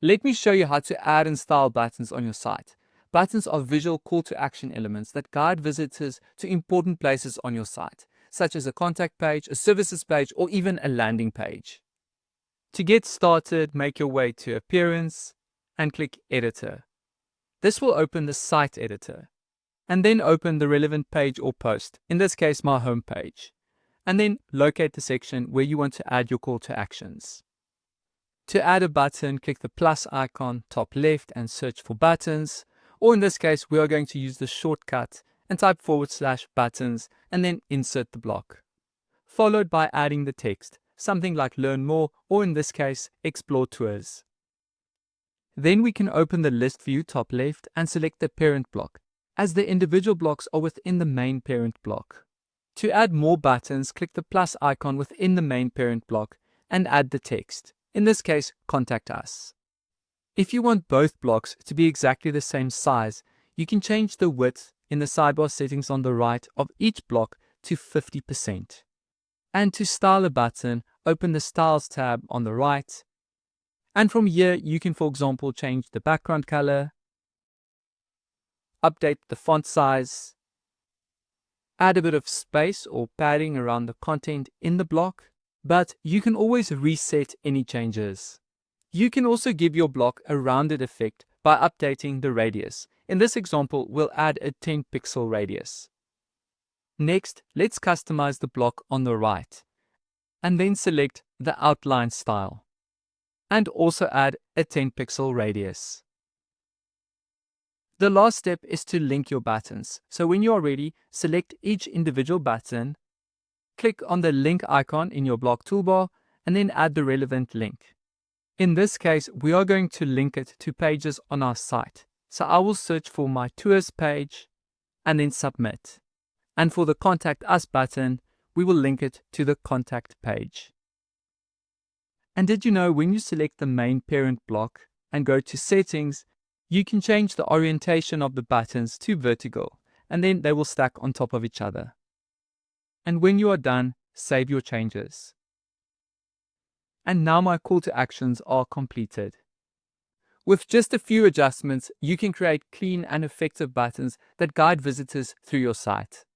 Let me show you how to add and style buttons on your site. Buttons are visual call to action elements that guide visitors to important places on your site, such as a contact page, a services page, or even a landing page. To get started, make your way to Appearance and click Editor. This will open the Site Editor, and then open the relevant page or post, in this case my home page, and then locate the section where you want to add your call to actions. To add a button, click the plus icon top left and search for buttons, or in this case we are going to use the shortcut and type /buttons and then insert the block, followed by adding the text, something like learn more, or in this case explore tours. Then we can open the list view top left and select the parent block, as the individual blocks are within the main parent block. To add more buttons, click the plus icon within the main parent block and add the text, in this case contact us. If you want both blocks to be exactly the same size, you can change the width in the sidebar settings on the right of each block to 50%. And to style a button, open the Styles tab on the right. And from here, you can, for example, change the background color, update the font size, add a bit of space or padding around the content in the block, but you can always reset any changes. You can also give your block a rounded effect by updating the radius. In this example, we'll add a 10 pixel radius. Next, let's customize the block on the right, and then select the outline style, and also add a 10 pixel radius. The last step is to link your buttons. So when you are ready, select each individual button, click on the link icon in your block toolbar, and then add the relevant link. In this case, we are going to link it to pages on our site. So I will search for my tours page and then submit. And for the Contact Us button, we will link it to the contact page. And did you know when you select the main parent block and go to settings, you can change the orientation of the buttons to vertical, and then they will stack on top of each other. And when you are done, save your changes. And now my call to actions are completed. With just a few adjustments, you can create clean and effective buttons that guide visitors through your site.